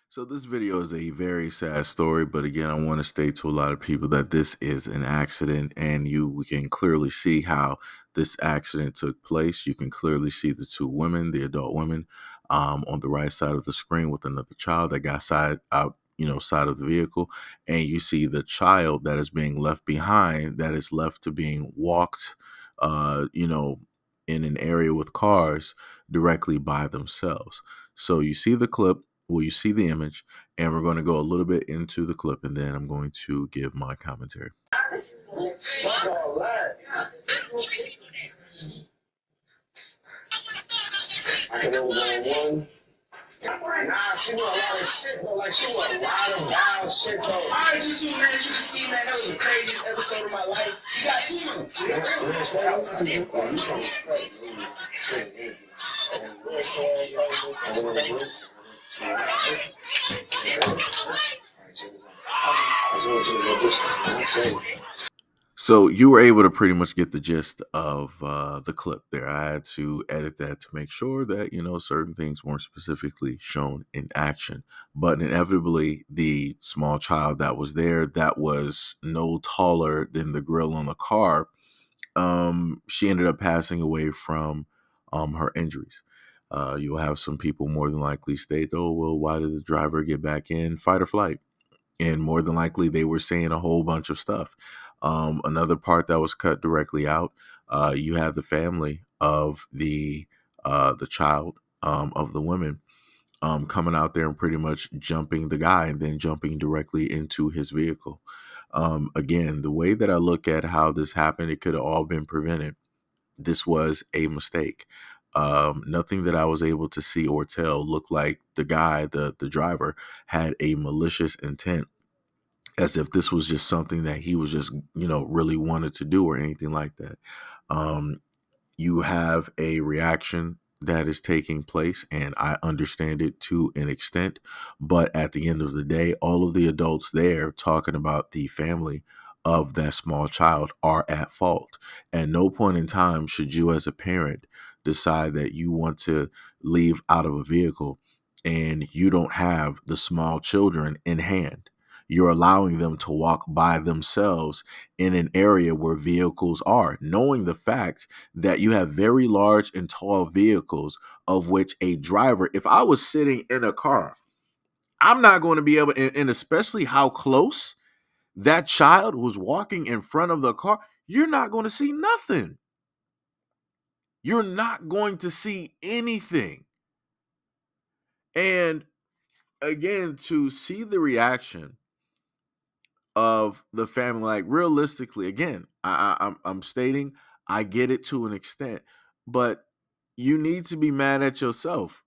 So this video is a very sad story, but again, I want to state to a lot of people that this is an accident, and we can clearly see how this accident took place. You can clearly see the two women, the adult women, on the right side of the screen with another child that got side of the vehicle, and you see the child that is being left behind, that is left to being walked, in an area with cars directly by themselves. So you see the clip, well, you see the image, and we're going to go a little bit into the clip, and then I'm going to give my commentary. Nah, she was a lot of shit though. Like she was a lot of wild shit though. All right, you two, man. You can see, man, that was the craziest episode of my life. You got two. So you were able to pretty much get the gist of the clip there. I had to edit that to make sure that, certain things weren't specifically shown in action. But inevitably, the small child that was there, that was no taller than the grill on the car, she ended up passing away from her injuries. You'll have some people more than likely state, oh, well, why did the driver get back in? Fight or flight. And more than likely, they were saying a whole bunch of stuff. Another part that was cut directly out, you have the family of the child, of the women, coming out there and pretty much jumping the guy and then jumping directly into his vehicle. Again, the way that I look at how this happened, it could have all been prevented. This was a mistake. Nothing that I was able to see or tell looked like the guy, the driver, had a malicious intent, as if this was just something that he was just, really wanted to do or anything like that. Um, you have a reaction that is taking place, and I understand it to an extent. But at the end of the day, all of the adults there talking about the family of that small child are at fault. At no point in time should you, as a parent, decide that you want to leave out of a vehicle and you don't have the small children in hand. You're allowing them to walk by themselves in an area where vehicles are, knowing the fact that you have very large and tall vehicles, of which a driver, if I was sitting in a car, I'm not going to be able, and especially how close that child was walking in front of the car, you're not going to see nothing. You're not going to see anything. And again, to see the reaction of the family, like realistically, again, I'm stating I get it to an extent, but you need to be mad at yourself.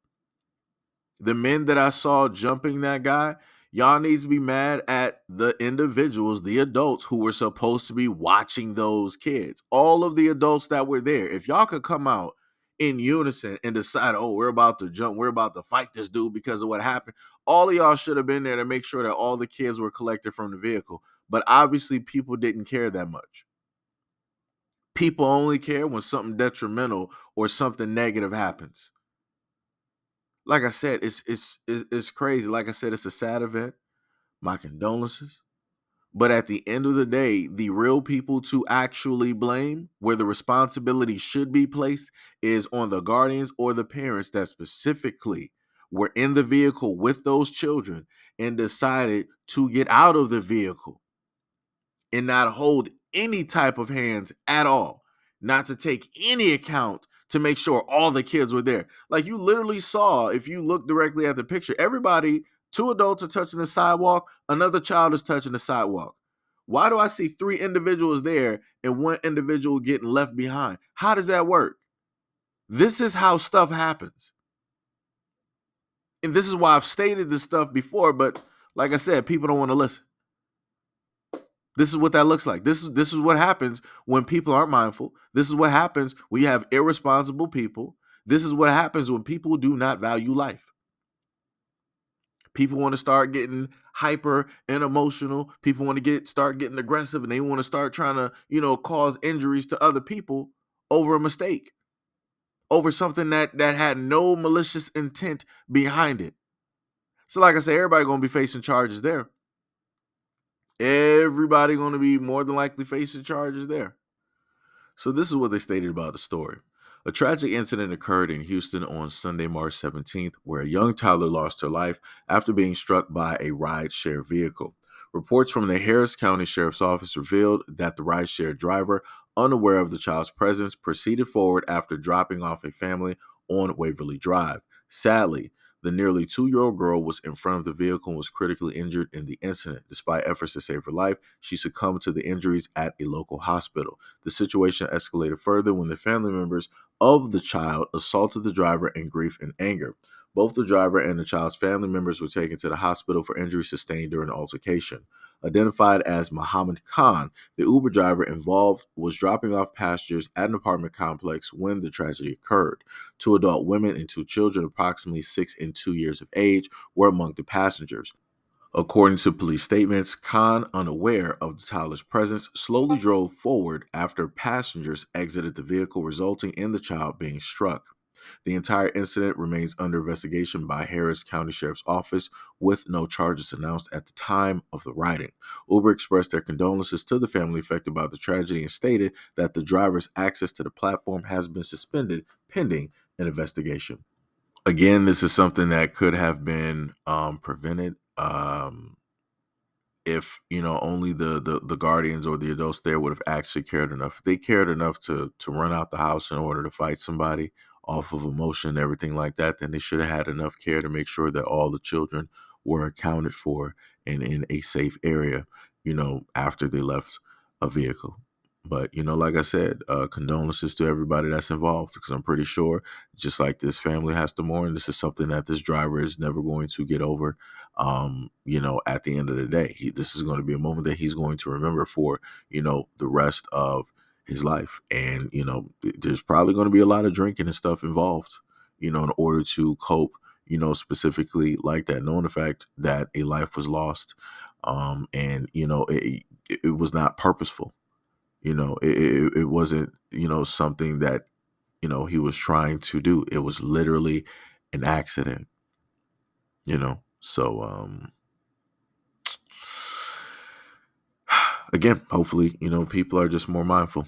The men that I saw jumping that guy, y'all need to be mad at the individuals, the adults who were supposed to be watching those kids. All of the adults that were there. If y'all could come out in unison and decide, oh, we're about to jump, we're about to fight this dude because of what happened, all of y'all should have been there to make sure that all the kids were collected from the vehicle. But obviously, people didn't care that much. People only care when something detrimental or something negative happens. Like I said, it's crazy. Like I said, it's a sad event. My condolences. But at the end of the day, the real people to actually blame, where the responsibility should be placed, is on the guardians or the parents that specifically were in the vehicle with those children and decided to get out of the vehicle and not hold any type of hands at all, not to take any account to make sure all the kids were there. Like you literally saw, if you look directly at the picture, everybody, two adults are touching the sidewalk, another child is touching the sidewalk. Why do I see three individuals there and one individual getting left behind? How does that work? This is how stuff happens. And this is why I've stated this stuff before, but like I said, people don't want to listen. This is what that looks like. This is what happens when people aren't mindful. This is what happens when you have irresponsible people. This is what happens when people do not value life. People want to start getting hyper and emotional. People want to start getting aggressive, and they want to start trying to, cause injuries to other people over a mistake, over something that had no malicious intent behind it. So like I said, everybody gonna be facing charges there. Everybody gonna be more than likely facing charges there. So this is what they stated about the story. A tragic incident occurred in Houston on Sunday, March 17th, where a young toddler lost her life after being struck by a ride-share vehicle. Reports from the Harris County Sheriff's Office revealed that the ride-share driver, unaware of the child's presence, proceeded forward after dropping off a family on Waverly Drive. Sadly, the nearly 2-year-old girl was in front of the vehicle and was critically injured in the incident. Despite efforts to save her life, she succumbed to the injuries at a local hospital. The situation escalated further when the family members of the child assaulted the driver in grief and anger. Both the driver and the child's family members were taken to the hospital for injuries sustained during the altercation. Identified as Muhammad Khan, the Uber driver involved was dropping off passengers at an apartment complex when the tragedy occurred. 2 adult women and 2 children, approximately 6 and 2 years of age, were among the passengers. According to police statements, Khan, unaware of the toddler's presence, slowly drove forward after passengers exited the vehicle, resulting in the child being struck. The entire incident remains under investigation by Harris County Sheriff's Office, with no charges announced at the time of the writing. Uber expressed their condolences to the family affected by the tragedy and stated that the driver's access to the platform has been suspended pending an investigation. Again, this is something that could have been prevented. If only the guardians or the adults there would have actually cared enough. If they cared enough to run out the house in order to fight somebody off of emotion and everything like that, then they should have had enough care to make sure that all the children were accounted for and in a safe area, after they left a vehicle. But like I said, condolences to everybody that's involved, because I'm pretty sure, just like this family has to mourn, this is something that this driver is never going to get over. At the end of the day, this is going to be a moment that he's going to remember for, the rest of his life. And, there's probably going to be a lot of drinking and stuff involved, in order to cope, specifically like that, knowing the fact that a life was lost. And, it was not purposeful. It wasn't, something that, he was trying to do. It was literally an accident, So, again, hopefully, people are just more mindful.